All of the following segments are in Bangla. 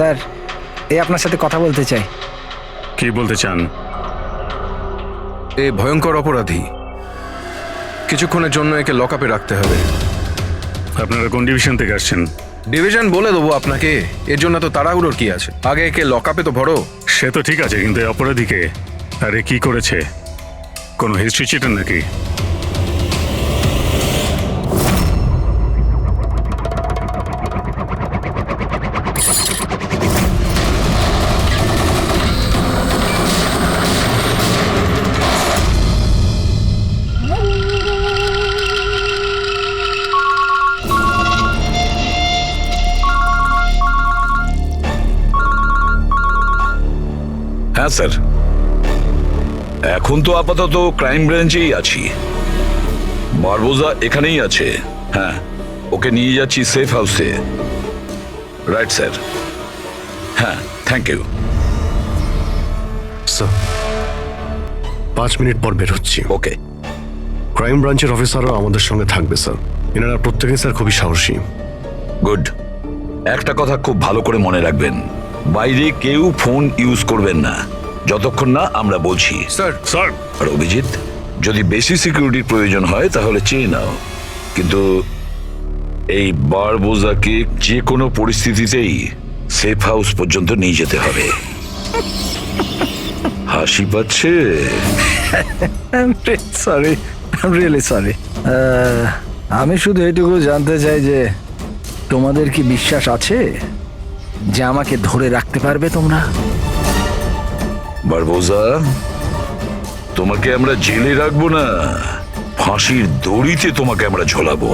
স্যার, আপনার সাথে কথা বলতে চাই। কি বলতে চান? এ ভয়ঙ্কর অপরাধী, কিছুক্ষণের জন্য একে লকআপে রাখতে হবে। আপনারা কোন ডিভিশন থেকে আসছেন? ডিভিশন বলে দেবো আপনাকে, এর জন্য তো তাড়াহুড়োর কি আছে? আগে একে লকআপে তো ভরো। সে তো ঠিক আছে, কিন্তু এই অপরাধীকে আরে কি করেছে? কোনো হিস্ট্রি চিটার নাকি? হ্যাঁ স্যার, এখন তো আপাতত ক্রাইম ব্রাঞ্চেই আছি। বারবোজা এখানেই আছে। হ্যাঁ, ওকে নিয়ে যাচ্ছি সেফ হাউসে। Right sir. হ্যাঁ, থ্যাংক ইউ স্যার। 5 মিনিট পর বের হচ্ছি। ওকে। ক্রাইম ব্রাঞ্চের অফিসারও আমাদের সঙ্গে থাকবে স্যার। এনারা প্রত্যেকে স্যার খুবই সাহসী। গুড। একটা কথা খুব ভালো করে মনে রাখবেন, বাইরে কেউ ফোন ইউজ করবেন না যতক্ষণ না আমরা বলছি। স্যার। স্যার, আর অভিজিৎ, যদি বেশি সিকিউরিটির প্রয়োজন হয় তাহলে চেয়ে নাও, কিন্তু এই বারবোজাকে যে কোনো পরিস্থিতিতেই সেফ হাউস পর্যন্ত নিয়ে যেতে হবে। হাসি পাচ্ছে? Sorry, really sorry. আমি শুধু এটুকু জানতে চাই যে তোমাদের কি বিশ্বাস আছে যে আমাকে ধরে রাখতে পারবে তোমরা? বারবোজা, তোমাকে আমরা জেলে রাখবো না, ফাঁসির দড়িতে তোমাকে আমরা ঝোলাবো।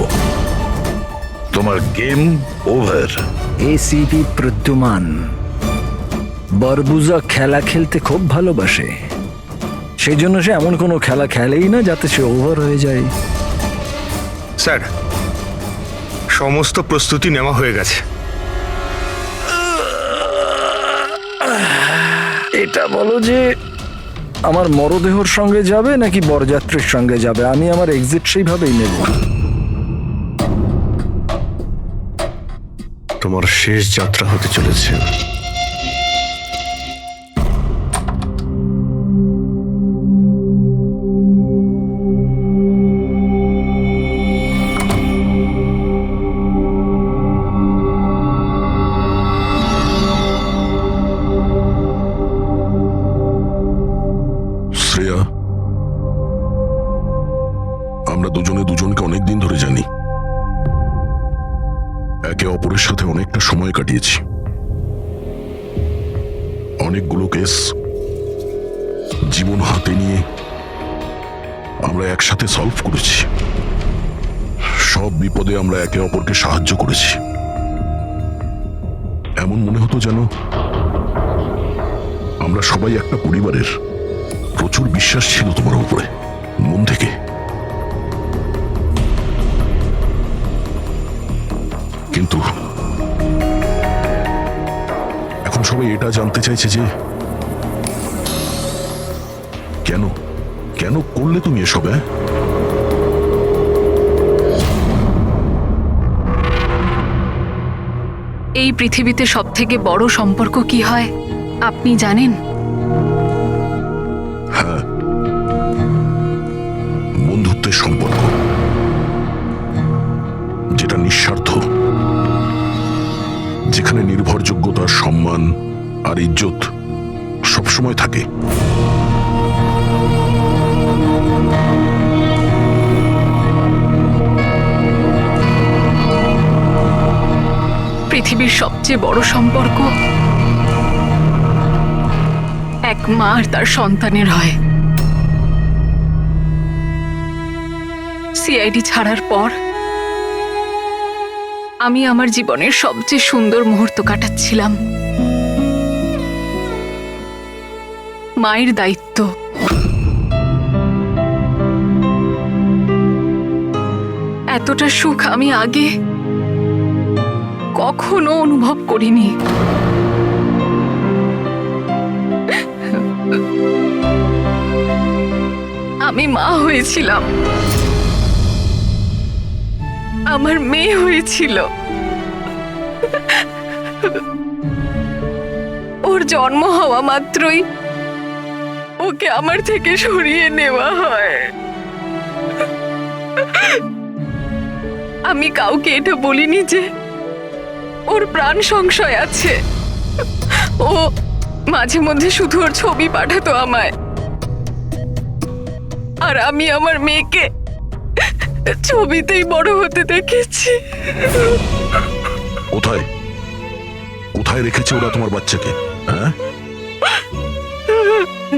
তোমার গেম ওভার। এসিপি প্রদ্যুমান বারবোজা খেলা খেলতে খুব ভালোবাসে, সেই জন্য সে এমন কোনো খেলা খেলেই না যাতে সে ওভার হয়ে যায়। স্যার, সমস্ত প্রস্তুতি নেওয়া হয়ে গেছে। এটা বলো যে আমার মরদেহর সঙ্গে যাবে নাকি বরযাত্রীর সঙ্গে যাবে? আমি আমার এক্সিট সেইভাবেই নেব। তোমার শেষ যাত্রা হতে চলেছে। শ্রেয়া, আমরা দুজনে দুজনকে অনেকদিন ধরে জানি, একে অপরের সাথে অনেকটা সময় কাটিয়েছি, অনেকগুলো কেস জীবন হাতে নিয়ে আমরা একসাথে সলভ করেছি। সব বিপদে আমরা একে অপরকে সাহায্য করেছি। এমন মনে হতো যেন আমরা সবাই একটা পরিবারের। প্রচুর বিশ্বাস ছিল তোমার উপরে, মন থেকে। কিন্তু এখন সবাই এটা জানতে চাইছে যে কেন কেন করলে তুমি এসব? এই পৃথিবীতে সবথেকে বড় সম্পর্ক কি হয় আপনি জানেন? হ্যাঁ, বন্ধুত্বের সম্পর্ক, যেটা নিঃস্বার্থ, যেখানে নির্ভরযোগ্যতা, সম্মান আর ইজ্জত সবসময় থাকে। পৃথিবীর সবচেয়ে বড় সম্পর্ক এক মা আর তার সন্তানের হয়। সিআইডি ছাড়ার পর আমি আমার জীবনের সবচেয়ে সুন্দর মুহূর্ত কাটাচ্ছিলাম। মায়ের দায়িত্ব, এতটা সুখ আমি আগে কখনো অনুভব করিনি। আমি মা হয়েছিলাম, আমার মেয়ে হয়েছিল। ওর জন্ম হওয়া মাত্রই ওকে আমার থেকে সরিয়ে নেওয়া হয়। আমি কাউকে এটা বলিনি যে ওর প্রাণ সংশয় আছে। ও মাঝে মধ্যে শুধু ওর ছবি পাঠাতো আমায়, আর আমি আমার মেয়েকে ছবিতেই বড় হতে দেখেছি। কোথায় কোথায় রেখেছে ওরা তোমার বাচ্চাকে? হ্যাঁ,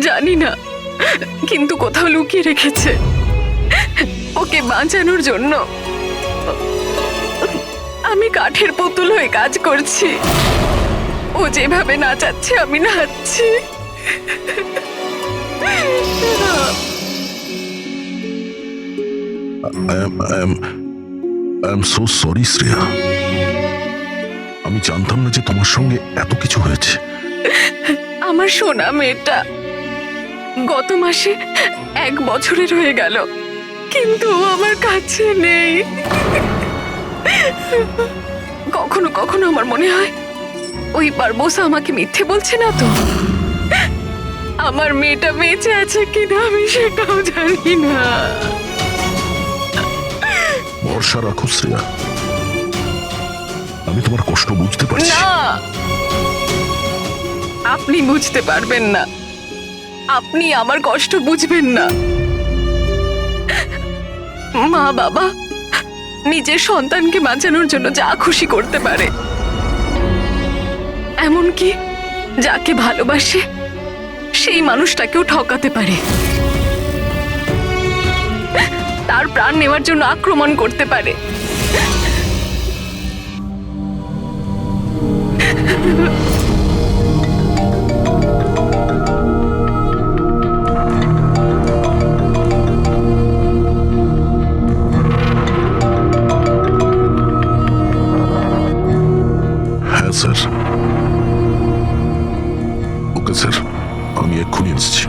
জানি না, কিন্তু কোথাও লুকিয়ে রেখেছে ওকে বাঁচানোর জন্য। আমি কাঠের পুতুল হয়ে কাজ করছি, ও যেভাবে নাচাচ্ছে আমি নাচছি। I am so sorry Shreya. আমি জানতাম না যে তোমার সঙ্গে এত কিছু হয়েছে। আমার সোনা মেয়েটা গত মাসে 1 বছরের হয়ে গেল, কিন্তু ও আমার কাছে নেই। কখনো কখনো আমার মনে হয় ওই বারবোসা আমাকে মিথ্যে বলছে না তো। আমার মেয়েটা বেঁচে আছে কিনা আমি সেটাও জানি না। ভরসা রাখো শ্রেয়া, আমি তোমার কষ্ট বুঝতে পারছি। না, আপনি বুঝতে পারবেন না, আপনি আমার কষ্ট বুঝবেন না। মা বাবা নিজের সন্তানকে বাঁচানোর জন্য যা খুশি করতে পারে, এমনকি যাকে ভালোবাসে সেই মানুষটাকেও ঠকাতে পারে, তার প্রাণ নেওয়ার জন্য আক্রমণ করতে পারে। হ্যাঁ স্যার, ওকে স্যার, আমি এক্ষুনি এসেছি।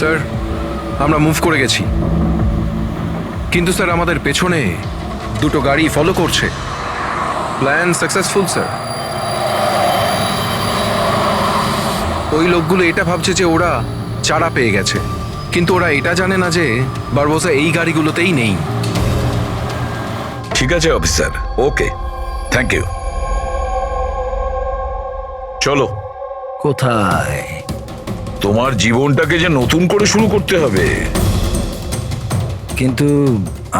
স্যার, আমরা মুভ করে গেছি, কিন্তু স্যার আমাদের পেছনে 2টো গাড়ি ফলো করছে। Plan successful sir. ওই লোকগুলো এটা ভাবছে যে ওরা চারা পেয়ে গেছে, কিন্তু ওরা এটা জানে না যে বারবোসা এই গাড়িগুলোতেই নেই। ঠিক আছে অফিসার, ওকে, থ্যাংক ইউ। চলো, কোথায়? তোমার জীবনটাকে যে নতুন করে শুরু করতে হবে। কিন্তু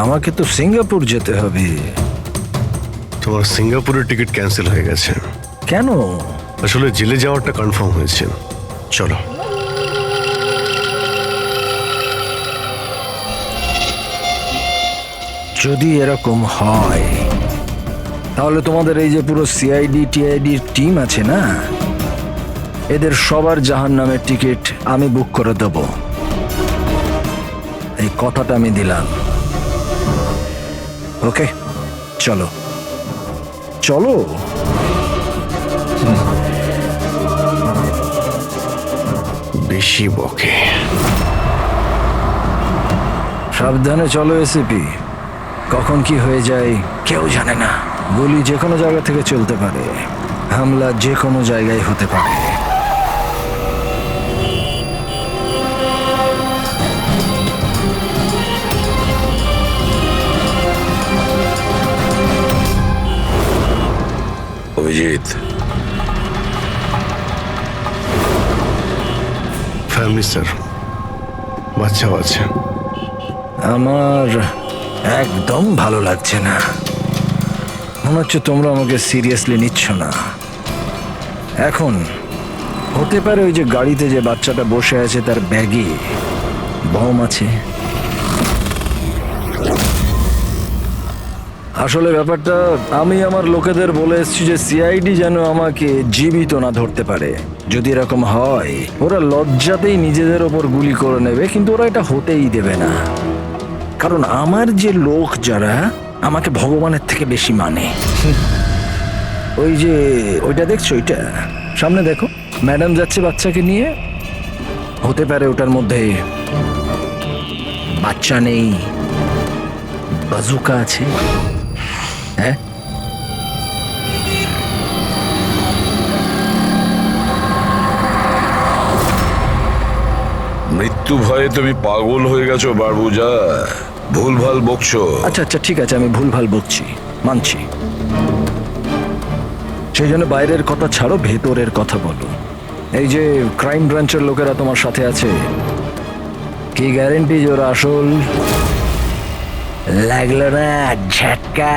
আমাকে তো সিঙ্গাপুর যেতে হবে। তোমার সিঙ্গাপুরের টিকিট ক্যান্সেল হয়ে গেছে। কেন? আসলে জেলে যাওয়াটা কনফার্ম হয়েছে। চলো। যদি এরকম হয় তাহলে তোমাদের এই যে পুরো সিআইডি টিআইডির টিম আছে না, এদের সবার জাহান্নামের টিকিট আমি বুক করে দেব। এই কথাটা আমি দিলাম। ওকে, চলো চলো। বেশি বকে। সাবধানে চলো এসিপি, কখন কি হয়ে যায় কেউ জানে না। গুলি যে কোনো জায়গা থেকে চলতে পারে, হামলা যে কোনো জায়গায় হতে পারে। অভিজিৎ, ফ্যামিলি স্যার, বাচ্চাও আছে। আমার একদম ভালো লাগছে না। মনে হচ্ছে তোমরা আমাকে সিরিয়াসলি নিচ্ছ না। এখন হতে পারে ওই যে গাড়িতে যে বাচ্চাটা বসে আছে তার ব্যাগে বম আছে। আসলে ব্যাপারটা আমি আমার লোকেদের বলে এসেছি যে সিআইডি যেন আমাকে জীবিত না ধরতে পারে। যদি এরকম হয় ওরা লজ্জাতেই নিজেদের ওপর গুলি করে নেবে, কিন্তু ওরা এটা হতেই দেবে না। কারণ আমার যে লোক যারা আমাকে ভগবানের থেকে বেশি মানে। ওই যে ওইটা দেখছো, ওইটা সামনে দেখো, ম্যাডাম যাচ্ছে বাচ্চাকে নিয়ে। হতে পারে ওটার মধ্যে বাচ্চা নেই, বাজুকা আছে। হ্যাঁ, মৃত্যু ভয়ে তুমি পাগল হয়ে গেছো বারবুজা, ভুলভাল বকছো। আচ্ছা আচ্ছা ঠিক আছে, আমি ভুলভাল বকছি, মানছি। সেই জন্য বাইরের কথা ছাড়ো, ভেতরের কথা বলো। এই যে ক্রাইম ব্রাঞ্চের লোকেরা তোমার সাথে আছে, কি গ্যারেন্টি যে ওরা আসল? লাগলো না ঝটকা?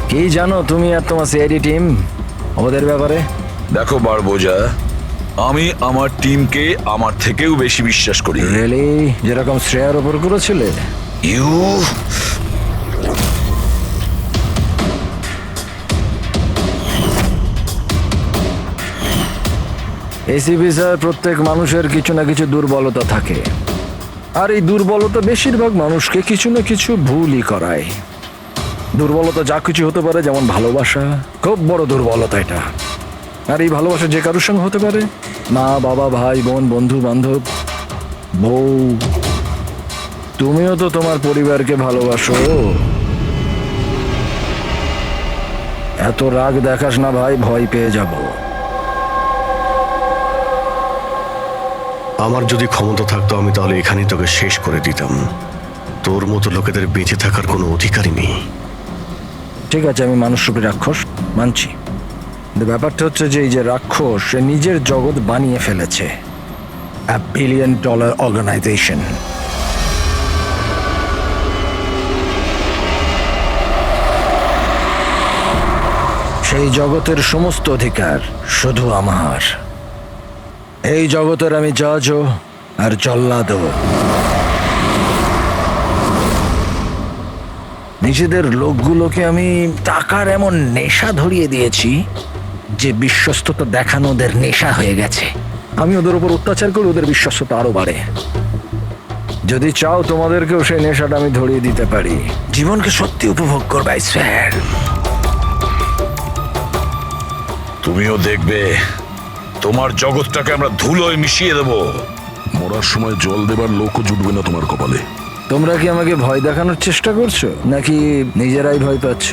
কি জানো তুমি আর তোমার সিআইডি টিম ওদের ব্যাপারে? দেখো বারবোজা, আমি আমার টিমকে আমার থেকেও বেশি বিশ্বাস করি। রিয়েলি? যেরকম শ্রেয়ার ওপর করেছিলে? ইউ এসিপি স্যার, প্রত্যেক মানুষের কিছু না কিছু দুর্বলতা থাকে, আর এই দুর্বলতা বেশিরভাগ মানুষকে কিছু না কিছু ভুলই করায়। দুর্বলতা যা কিছু হতে পারে, যেমন ভালোবাসা, খুব বড় দুর্বলতা এটা। আর এই ভালোবাসা যে কারোর সঙ্গে হতে পারে, মা বাবা, ভাই বোন, বন্ধু বান্ধব, বউ। তুমিও তো তোমার পরিবারকে ভালোবাসো। এত রাগ দেখাস না ভাই, ভয় পেয়ে যাব। আমার যদি ক্ষমতা থাকতো আমি তাহলে এখানেই তোকে শেষ করে দিতাম। তোর মতো লোকেদের বেঁচে থাকার কোনো অধিকারই নেই। ঠিক আছে, আমি মানুষরূপী রাক্ষস মানছি, কিন্তু ব্যাপারটা হচ্ছে যে এই যে রাক্ষস, সে নিজের জগৎ বানিয়ে ফেলেছে, $1 বিলিয়ন অর্গানাইজেশন। সেই জগতের সমস্ত অধিকার শুধু আমার। এই জগতের আমি জজও আর জল্লাদও। নিজেদের লোকগুলোকে আমি টাকার এমন নেশা ধরিয়ে দিয়েছি যে বিশ্বস্ততা দেখানো ওদের নেশা হয়ে গেছে। আমি ওদের উপর অত্যাচার করি, ওদের বিশ্বস্ততা আরো বাড়ে। যদি চাও তোমাদেরকেও সেই নেশাটা আমি ধরিয়ে দিতে পারি, জীবনকে সত্যি উপভোগ করবে স্যার। তুমিও দেখবে তোমার জগৎটাকে আমরা ধুলোয় মিশিয়ে দেবো। মরার সময় জল দেবার লোকও জুটবে না তোমার কপালে। তোমরা কি আমাকে ভয় দেখানোর চেষ্টা করছো, নাকি নিজেরাই ভয় পাচ্ছ?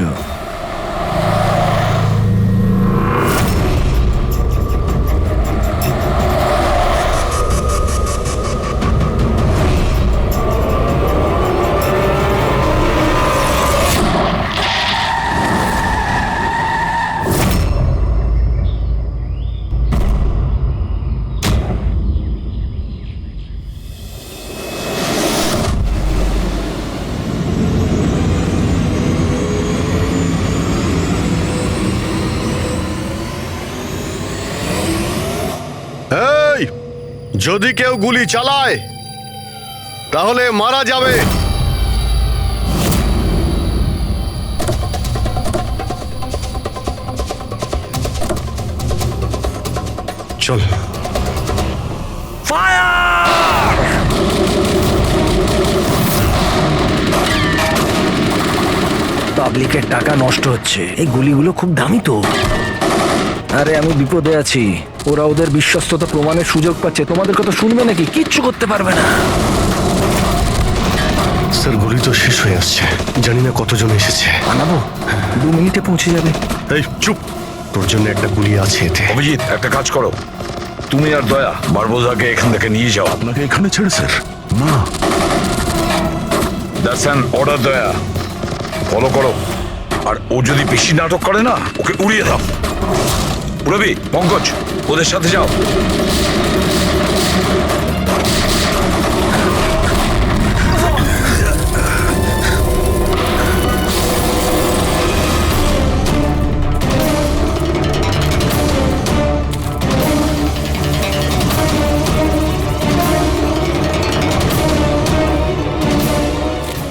এই, যদি কেউ গুলি চালায় তাহলে মারা যাবে। চল। পাবলিকের টাকা নষ্ট হচ্ছে, এই গুলিগুলো খুব দামি তো। আরে আমি বিপদে আছি, ওরা ওদের বিশ্বস্ততা প্রমাণের সুযোগ পাচ্ছে। তোমাদের কথা শুনবে নাকি? কিচ্ছু করতে পারবে না। স্যার, গুলি তো শেষ হয়ে আসছে, জানি না কতজন এসেছে। বানাবো, 2 মিনিটে পৌঁছে যাবে। এই চুপ, তোর জন্য একটা গুলি আছে এতে। অভিজিৎ, একটা কাজ করো, তুমি আর দয়া বারবোজাকে এখান থেকে নিয়ে যাও। আপনাকে এখানে ছেড়ে স্যার? না, দ্যাটস অ্যান অর্ডার দয়া, ফলো করো। আর ও যদি বেশি নাটক করে না, ওকে উড়িয়ে দাও। রবি, পঙ্কজ, ওদের সাথে যাও।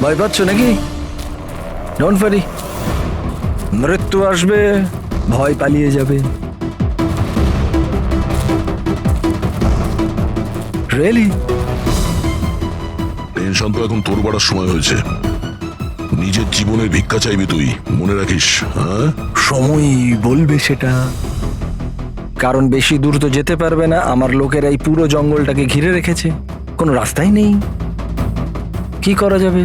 ভয় পাচ্ছ নাকি? ডোন্ট ওয়ারি, মৃত্যু আসবে, ভয় পালিয়ে যাবে। রিয়েলি? টেনশন তো এখন তোর বাড়ার সময় হয়েছে। নিজের জীবনের ভিক্ষা চাইবি তুই, মনে রাখিস। হ্যাঁ, সময় বলবে সেটা। কারণ বেশি দূর তো যেতে পারবে না, আমার লোকেরা এই পুরো জঙ্গলটাকে ঘিরে রেখেছে, কোনো রাস্তাই নেই। কি করা যাবে?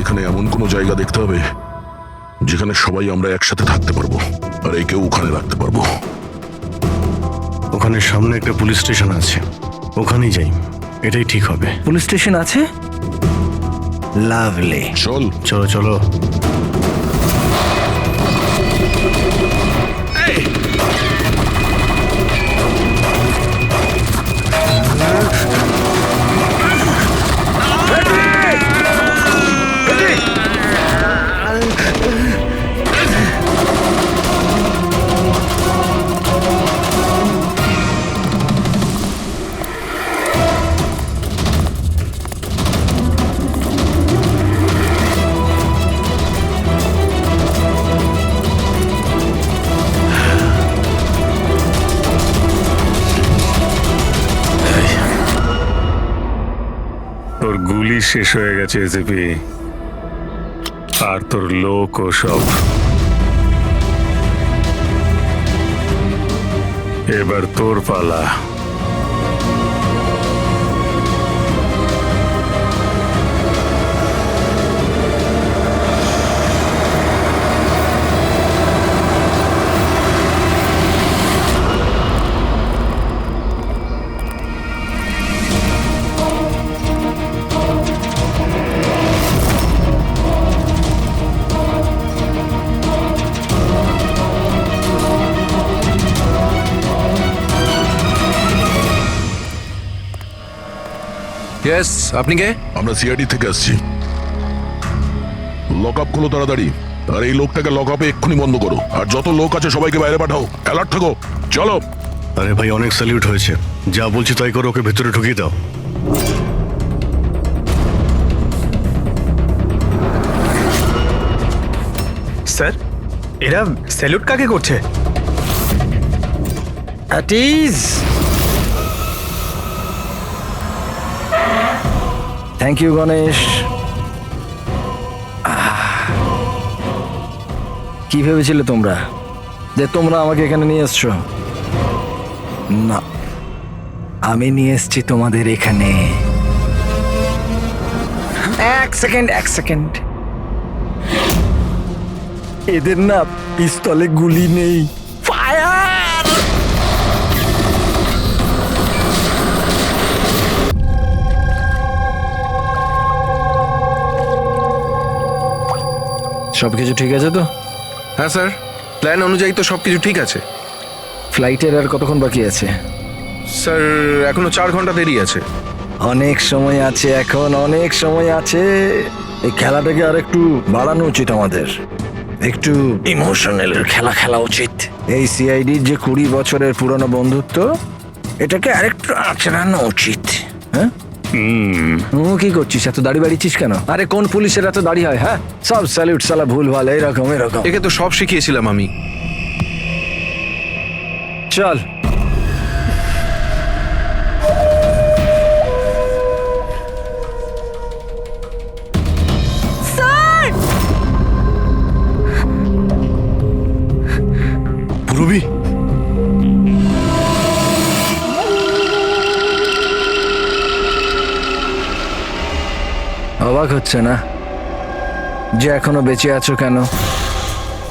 এখানে এমন কোনো জায়গা দেখতে হবে যেখানে সবাই আমরা একসাথে থাকতে পারবো, আর একেও ওখানে রাখতে পারবো। ওখানে সামনে একটা পুলিশ স্টেশন আছে, ওখানেই যাই, এটাই ঠিক হবে। পুলিশ স্টেশন আছে? লাভলি। চল। চলো চলো। তোর গুলি শেষ হয়ে গেছে এসিপি, আর তোর লোক ও সব। এবার তোর পালা। ইয়েস, আপনি কে? আমরা সিআইডি থেকে আসছি। লক আপ খোলো তাড়াতাড়ি, আর এই লোকটাকে লক আপে এক্ষুনি বন্ধ করো, আর যত লোক আছে সবাইকে বাইরে পাঠাও। অ্যালার্ট থাকো, চলো। আরে ভাই, অনেক স্যালিউট হয়েছে, যা বলছি তাই করো, ওকে ভেতরে ঢুকিয়ে দাও। স্যার, এরা স্যালুট কাকে করছে? Thank you Ganesh. কি ভেবেছিলে তোমরা যে তোমরা আমাকে এখানে নিয়ে এসছো? না, আমি নিয়ে এসছি তোমাদের এখানে। এক সেকেন্ড। এদের না পিস্তলে গুলি নেই। ফায়ার! সবকিছু ঠিক আছে তো? হ্যাঁ স্যার, প্ল্যান অনুযায়ী তো সবকিছু ঠিক আছে। ফ্লাইটের আর কতক্ষণ বাকি আছে? স্যার, এখনো 4 ঘন্টা দেরি আছে। অনেক সময় আছে, এখন অনেক সময় আছে। এই খেলাটাকে আর একটু বাড়ানো উচিত আমাদের, একটু ইমোশনাল খেলা উচিত। এই সিআইডির যে 20 বছরের পুরনো বন্ধুত্ব, এটাকে আরেকটু আচড়ানো উচিত। হ্যাঁ, কি করছিস? এত দাড়ি বাড়িছিস কেন? আরে কোন পুলিশের এত দাড়ি হয়? হ্যাঁ, সব স্যালুট সালা ভুল ভাল, এরকম। একে তো সব শিখিয়েছিলাম আমি। চল। রবি, অবাক হচ্ছে না যে এখনো বেঁচে আছো? কেন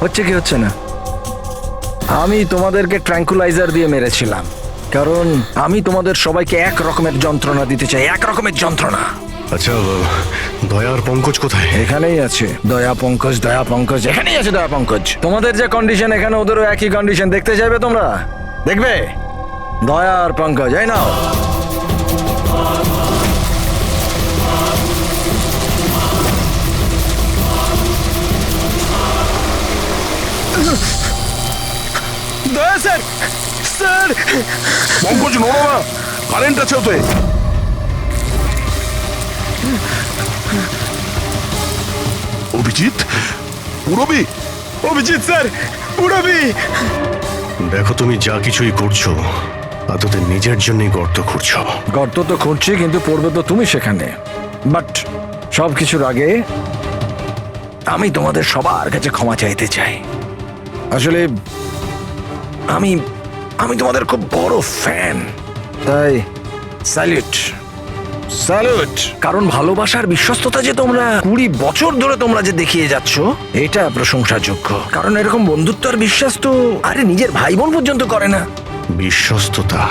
হচ্ছে কি হচ্ছে না? আমি তোমাদেরকে ট্র্যাঙ্কুলাইজার দিয়ে মেরেছিলাম, কারণ আমি তোমাদের সবাইকে এক রকমের যন্ত্রণা দিতে চাই, এক রকমের যন্ত্রণা। আচ্ছা, দয়া আর পঙ্কজ কোথায়? এখানেই আছে দয়া পঙ্কজ এখানেই আছে দয়া পঙ্কজ। তোমাদের যে কন্ডিশন, এখানে ওদেরও একই কন্ডিশন। দেখতে চাইবে তোমরা? দেখবে? দয়া আর পঙ্কজ, এই নাও। দয়া স্যার, স্যার পঙ্কজ নড়ো না, কারেন্ট আছে ওতে। অভিজিৎ, পুরবি, অভিজিৎ স্যার, পুরবি। দেখো, তুমি যা কিছুই করছো তা তোদের নিজের জন্যই গর্ত খুঁড়ছো। গর্ত তো খুঁড়ছি, কিন্তু পড়বে তো তুমি সেখানে। বাট সব কিছুর আগে আমি তোমাদের সবার কাছে ক্ষমা চাইতে চাই। আসলে আমি আমি তোমাদের খুব বড় ফ্যান, তাই স্যালুট স্যালুট। কারণ ভালোবাসার বিশ্বস্ততা যে তোমরা 20 বছর ধরে তোমরা যে দেখিয়ে যাচ্ছ, এটা প্রশংসাযোগ্য। কারণ এরকম বন্ধুত্ব আর বিশ্বাস তো আরে নিজের ভাই বোন পর্যন্ত করে না। বিশ্বস্ততা,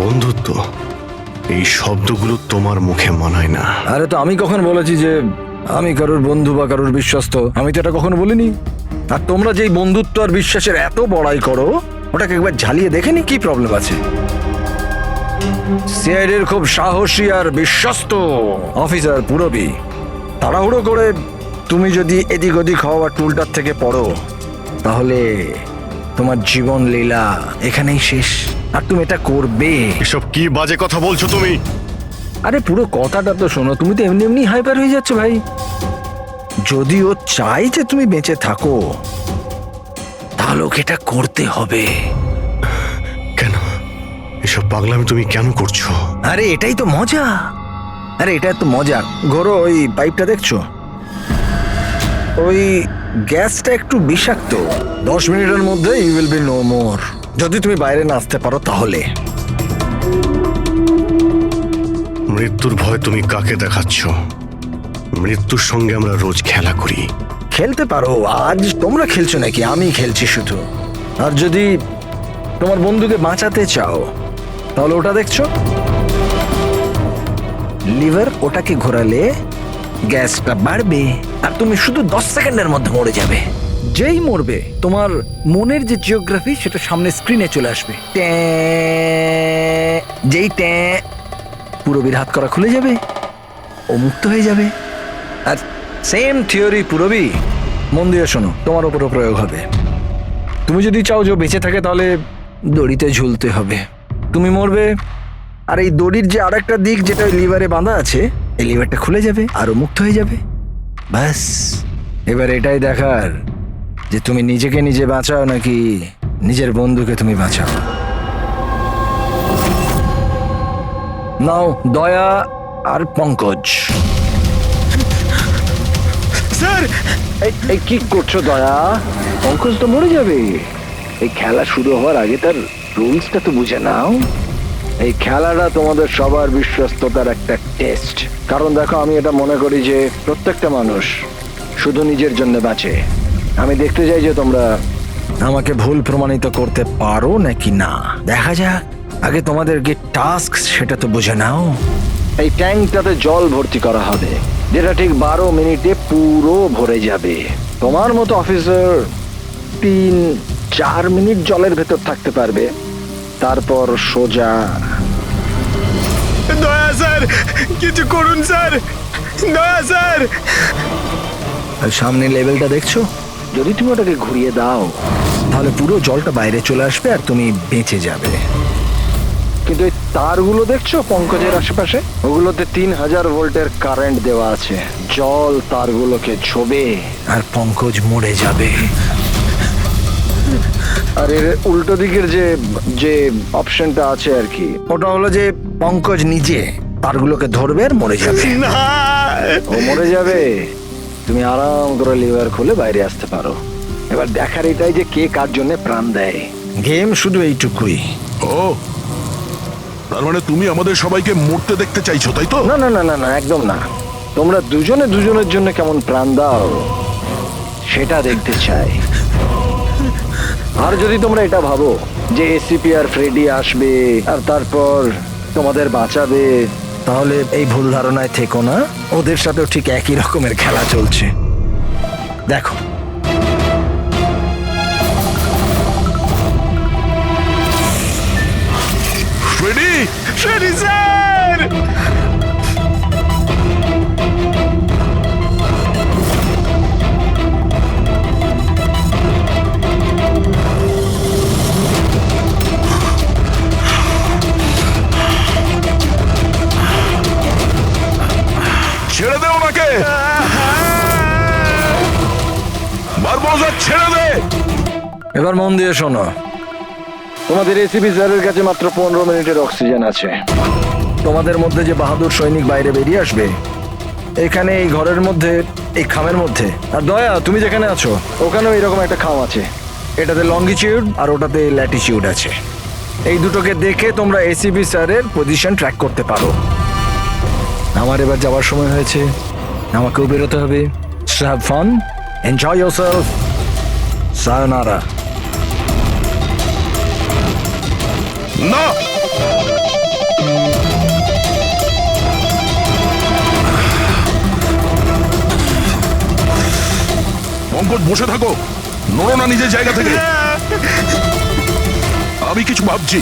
বন্ধুত্ব, এই শব্দগুলো তোমার মুখে মানায় না। আরে তো আমি কখন বলেছি যে আমি কারোর বন্ধু বা কারোর বিশ্বস্ত? আমি তো এটা কখনো বলিনি। আর তোমরা যেই বন্ধুত্ব আর বিশ্বাসের এত বড়াই করো, ওটাকে একবার ঝালিয়ে দেখেনি কি প্রবলেম আছে? সিআইডির খুব সাহসী আর বিশ্বস্ত অফিসার পুরবি, তাড়াহুড়ো করে তুমি যদি এদিক ওদিক হওয়া টুলটার থেকে পড়ো, তাহলে তোমার জীবন লীলা এখানেই শেষ। আর তুমি এটা করবে। এসব কি বাজে কথা বলছো তুমি? আরে পুরো কথাটা তো শোনো। তুমি তো এমনি এমনি হাইপার হয়ে যাচ্ছ ভাই। যদি ও চাই যে তুমি বেঁচে থাকো, তাহলে ওকে এটা করতে হবে। কেন এসব পাগলামি তুমি কেন করছো? আরে এটাই তো মজা। আরে এটা তো মজা। ঘোরো, ওই পাইপটা দেখছো? ওই গ্যাসটা একটু বিষাক্ত। 10 মিনিটের মধ্যে you will be no more. যদি তুমি বাইরে না আসতে পারো তাহলে। মৃত্যুর ভয় তুমি কাকে দেখাচ্ছ? মৃত্যুর সঙ্গে আমরা রোজ খেলা করি। খেলতে পারো। আজ তোমরা খেলছো নাকি? আমি খেলছি শুধু। আর যদি তোমার বন্ধুকে বাঁচাতে চাও, তাহলে ওটা দেখছো লিভার, ওটাকে ঘোরালে গ্যাসটা বাড়বে আর তুমি শুধু 10 সেকেন্ডের মধ্যে মরে যাবে। যেই মরবে, তোমার মনের যে জিওগ্রাফি সেটা সামনে স্ক্রিনে চলে আসবে। যেই পুরবীর হাত করা খুলে যাবে, ও মুক্ত হয়ে যাবে। আর সেম থিওরি পুরবি, মন দিয়ে শোনো, তোমার উপরও প্রয়োগ হবে। তুমি যদি চাও যে ও বেঁচে থাকে, তাহলে দড়িতে ঝুলতে হবে। তুমি মরবে, আর এই দড়ির যে আরেকটা দিক যেটা লিভারে বাঁধা আছে, এই লিভারটা খুলে যাবে আর ও মুক্ত হয়ে যাবে। ব্যাস, এবার এটাই দেখার যে তুমি নিজেকে নিজে বাঁচাও নাকি নিজের বন্ধুকে তুমি বাঁচাও। নাও দয়া আর পঙ্কজ। স্যার, এই কি করছো দয়া? পঙ্কজ তো মরে যাবে। এই খেলা শুরু হওয়ার আগে তার রুলসটা তো বুঝে নাও। এই খেলাটা তোমাদের সবার বিশ্বস্ততার একটা টেস্ট। কারণ দেখো, আমি এটা মনে করি যে প্রত্যেকটা মানুষ শুধু নিজের জন্য বাঁচে। আমি দেখতে চাই যে তোমরা আমাকে ভুল প্রমাণিত করতে পারো নাকি না। দেখা যাক। আগে তোমাদেরকে টাস্ক সেটা তো বুঝে নাও। এই ট্যাঙ্কটাতে জল ভর্তি করা হবে, যেটা ঠিক 12 মিনিটে পুরো ভরে যাবে। তোমার মতো অফিসার 3-4 মিনিট জলের ভেতর থাকতে পারবে, তারপর সোজা। দয়া স্যার, কিছু করুন স্যার, দয়া স্যার। আর সামনে লেভেলটা দেখছো? যদি তুমি ওটাকে ঘুরিয়ে দাও, তাহলে পুরো জলটা বাইরে চলে আসবে আর তুমি বেঁচে যাবে। কিন্তু এই তারগুলো দেখছো পঙ্কজের আশেপাশে, ওগুলোতে 3000 ভোল্টের কারেন্ট দেওয়া আছে। জল তারগুলোকে ছোবে আর পঙ্কজ মরে যাবে। আর এর উল্টো দিকের যে অপশনটা আছে আর কি, ওটা হলো যে পঙ্কজ নিজে তারগুলোকে ধরবে আর মরে যাবে। না, ও মরে যাবে, তুমি আরাম করে লিভার খুলে বাইরে আসতে পারো। এবার দেখার এটাই যে কে কার জন্য প্রাণ দেয়। গেম শুধু এইটুকুই। ও, তার মানে তুমি আমাদের সবাইকে মরতে দেখতে চাইছো, তাই তো? না না না না না, একদম না। তোমরা দুজনে দুজনের জন্য কেমন প্রাণ দাও সেটা দেখতে চাই। আর যদি তোমরা এটা ভাবো যে এসিপি আর ফ্রেডি আসবে আর তারপর তোমাদের বাঁচাবে, তাহলে এই ভুল ধারণায় থেকো না, ওদের সাথেও ঠিক একই রকমের খেলা চলছে। দেখো, ফ্রেডি, ফ্রেডি স্যার! ছেড়ে দে ওনাকে, বারবোজা ছেড়ে দে। এবার মন দিয়ে শোনো, তোমাদের এসিপি স্যারের কাছে মাত্র 15 মিনিটের অক্সিজেন আছে। তোমাদের মধ্যে যে বাহাদুর সৈনিক বাইরে বেরিয়ে আসবে, এখানে এই ঘরের মধ্যে, এই খামের মধ্যে, আর দয়া তুমি যেখানে আছো ওখানেও এরকম একটা খাম আছে, এটাতে লঙ্গিটিউড আর ওটাতে ল্যাটিটিউড আছে। এই দুটোকে দেখে তোমরা এসিপি স্যারের পজিশন ট্র্যাক করতে পারো। আমার এবার যাওয়ার সময় হয়েছে, আমাকেও বেরোতে হবে। So have fun, enjoy yourself, sayonara. না, পঙ্কজ বসে থাকো, নড়ো না নিজের জায়গা থেকে। আমি কিছু ভাবছি।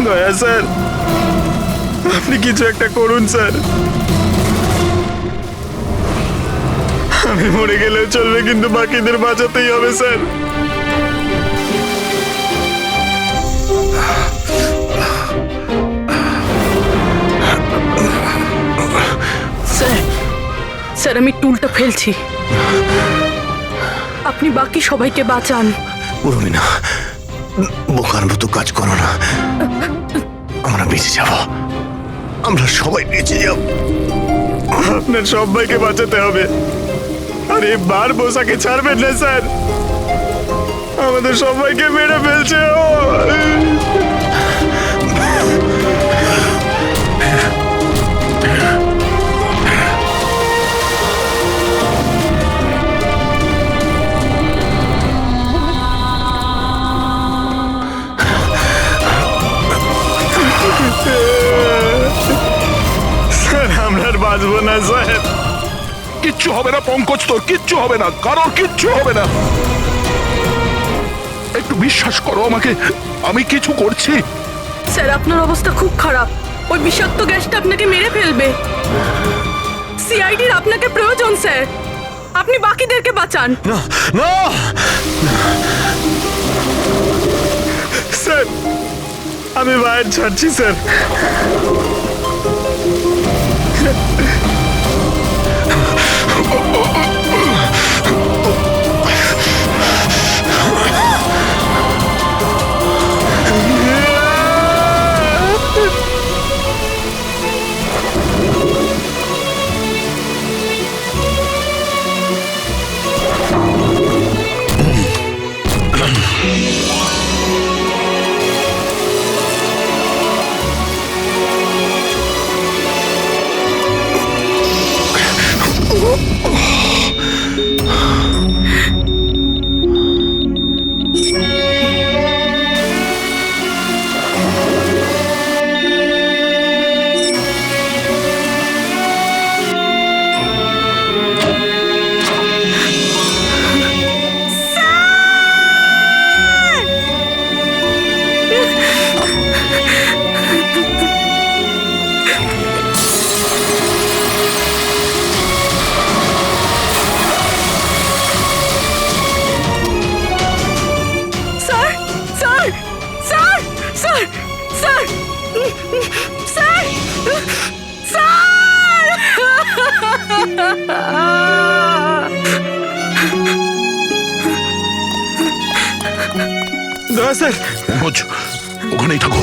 দয়া স্যার, আপনি কিছু একটা করুন স্যার। আমি মরে গেলেও চলবে, কিন্তু বাকিদের বাঁচাতেই হবে স্যার। স্যার, স্যার আমি টুলটা ফেলছি, আপনি বাকি সবাইকে বাঁচান। উর্মিনা, বোকার মতো কাজ করো না। আমরা বেঁচে যাব, আমরা সবাই বেঁচে যাব। আপনার সবাইকে বাঁচাতে হবে, আর এই বারবোসাকে ছাড়বেন না স্যার। আমাদের সবাইকে মেরে ফেলছে ও। স্যার আমরা আর বাঁচবো না স্যার। কিচ্ছু হবে না পঙ্কজ, তোর কিচ্ছু হবে না, কারোর কিচ্ছু হবে না। একটু বিশ্বাস করো আমাকে, আমি কিছু করছি। স্যার আপনার অবস্থা খুব খারাপ, ওই বিষাক্ত গ্যাসটা আপনাকে মেরে ফেলবে। সিআইডির আপনাকে প্রয়োজন স্যার, আপনি বাকিদেরকে বাঁচান। না না, স্যার আমি বাইরে ছাড়ছি স্যার। স্যার দয়া স্যার, পঙ্কজ, ওখানেই থাকো।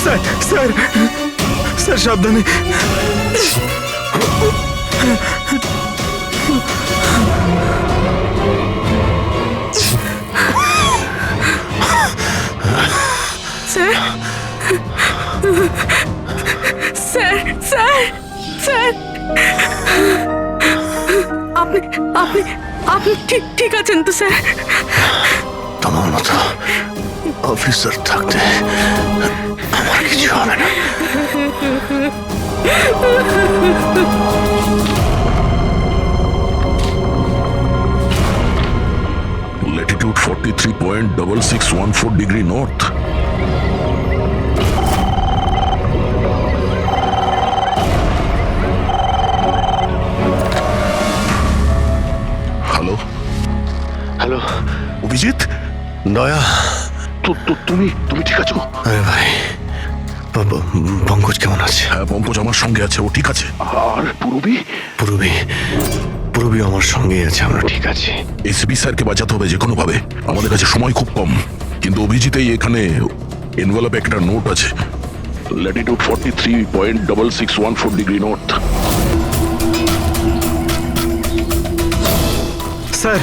স্যার, স্যার, স্যার সাবধানে। স্যার স্যার স্যার স্যার আপনি আপনি আপনি ঠিক ঠিক আছেন তো স্যার? তোমার মতো অফিসার থাকতে আমার কিছু হবে না। Latitude 43.6614 degree north. Hello hello Abhijit, দয়া, তুমি ঠিক আছো? আরে ভাই, পঙ্কজ কেমন আছে? হ্যাঁ, পঙ্কজ আমার সঙ্গে আছে, ও ঠিক আছে। আর পূরবী? পূরবী আমার সঙ্গেই আছে, আমরা ঠিক আছি। এসপি স্যারকে বাঁচাতে হবে যে কোনো ভাবে, আমাদের কাছে সময় খুব কম। কিন্তু অভিজিতেই এখানে এনভেলপে একটা নোট আছে, Latitude 43.6614 degree north. Sir,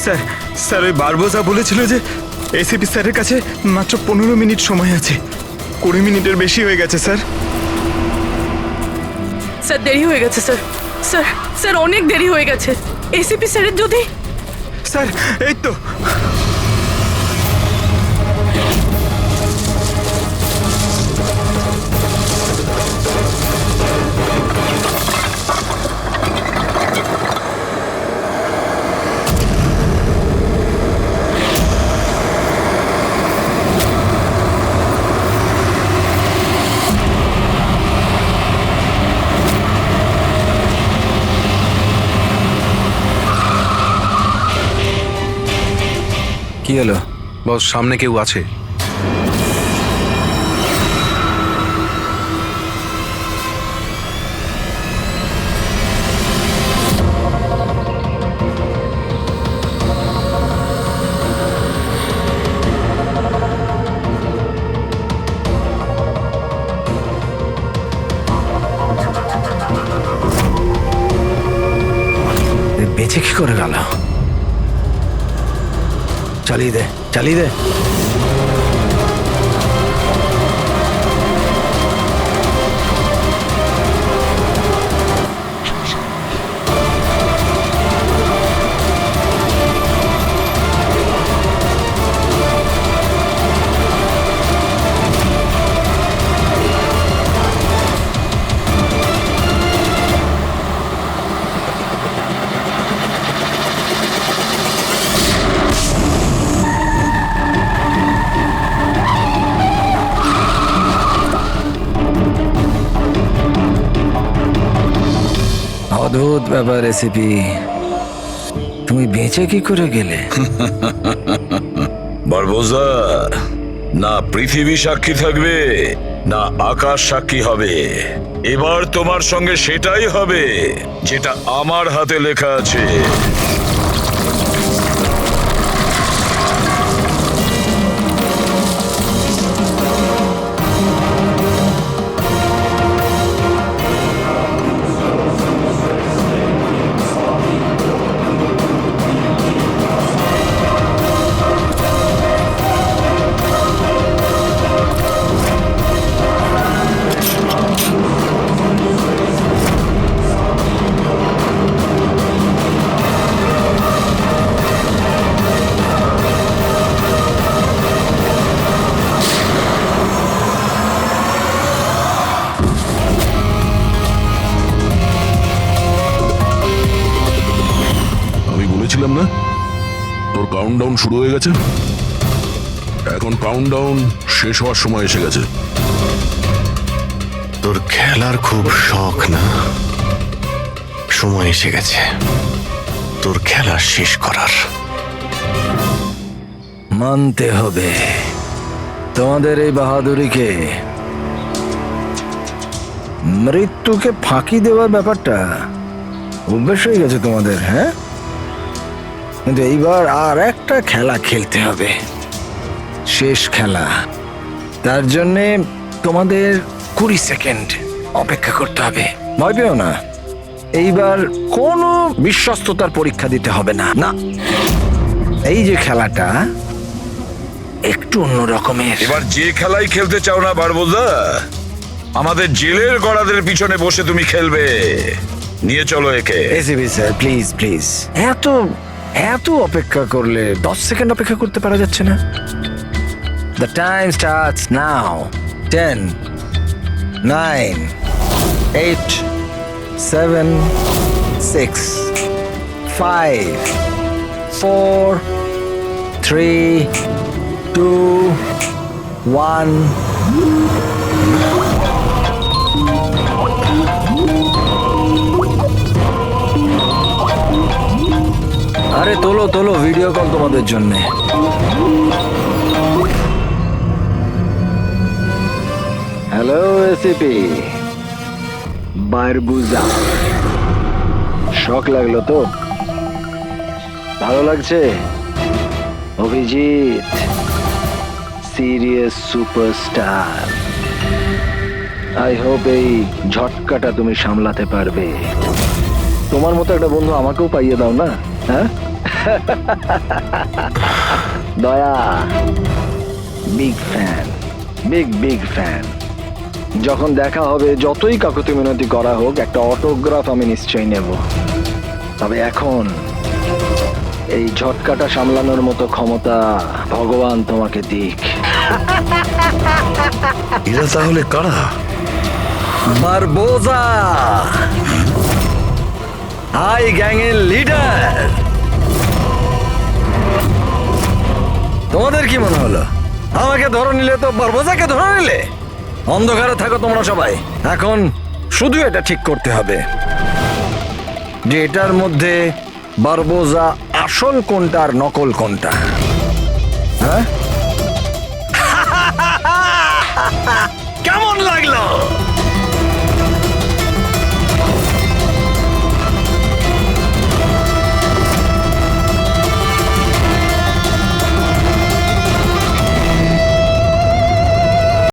sir, sir ওই বারবোসা বলেছিল যে এসিপি স্যারের কাছে মাত্র 15 মিনিট সময় আছে। 20 মিনিটের বেশি হয়ে গেছে স্যার। স্যার দেরি হয়ে গেছে স্যার। স্যার স্যার অনেক দেরি হয়ে গেছে। এসিপি স্যারের যদি স্যার এই তো। কি হলো? বস, সামনে কেউ আছে। বেঁচে কি করে গেল? চালিয়ে দে, চালিয়ে দে। অদ্ভুত ব্যাপার রেসিপি, তুমি বেঁচে কি করে গেলে? বারবোজা, না পৃথিবী সাক্ষী থাকবে না আকাশ সাক্ষী হবে। এবার তোমার সঙ্গে সেটাই হবে যেটা আমার হাতে লেখা আছে। কাউন্টডাউন শুরু হয়ে গেছে। এখন কাউন্টডাউন শেষ হওয়ার সময় এসে গেছে। তোর খেলার খুব শখ না? সময় এসে গেছে তোর খেলা শেষ করার। মানতে হবে তোমাদের এই বাহাদুরিকে। মৃত্যুকে ফাঁকি দেওয়ার ব্যাপারটা অভ্যেস হয়ে গেছে তোমাদের, হ্যাঁ? কিন্তু এইবার আর একটা খেলা খেলতে হবে, শেষ খেলা। তার জন্যে তোমাদের 20 সেকেন্ড অপেক্ষা করতে হবে। ভয় পেও না, এইবার কোনো বিশ্বস্ততার পরীক্ষা দিতে হবে না। না, এই যে খেলাটা একটু অন্য রকমের। এবার যে খেলাই খেলতে চাও না বারবোজা, আমাদের জেলের গড়াদের পিছনে বসে তুমি খেলবে। নিয়ে চলো একে। এসিবি স্যার, প্লিজ প্লিজ, এত এত অপেক্ষা করলে 10 সেকেন্ড অপেক্ষা করতে পারা যাচ্ছে না? The time starts now. 10, 9, 8, 7, 6, 5, 4, 3, 2, 1. আরে তোলো তোলো, ভিডিও কল তোমাদের জন্য। হ্যালো এসিপি বারবুজা, শখ লাগলো তো? ভালো লাগছে? Abhijit serious superstar. I hope এই ঝটকাটা তুমি সামলাতে পারবে। তোমার মতো একটা বন্ধু আমাকেও পাইয়ে দাও না, হ্যাঁ? দয়া বিগ ফ্যান, বিগ ফ্যান। যখন দেখা হবে, যতই কাকুতি মিনতি করা হোক, একটা অটোগ্রাফ আমি নিশ্চয়ই নেব। তবে এখন এই ঝটকাটা সামলানোর মতো ক্ষমতা ভগবান তোমাকে দিক। এরা তাহলে কারা? বারবোজা, হাই গ্যাং এর লিডার। তোমাদের কি মনে হলো আমাকে ধরে নিলে তো বারবোজাকে ধরে নিলে? অন্ধকারে থাকো তোমরা সবাই। এখন শুধু এটা ঠিক করতে হবে যে এটার মধ্যে বারবোজা আসল কোনটা আর নকল কোনটা। হ্যাঁ, কেমন লাগলো?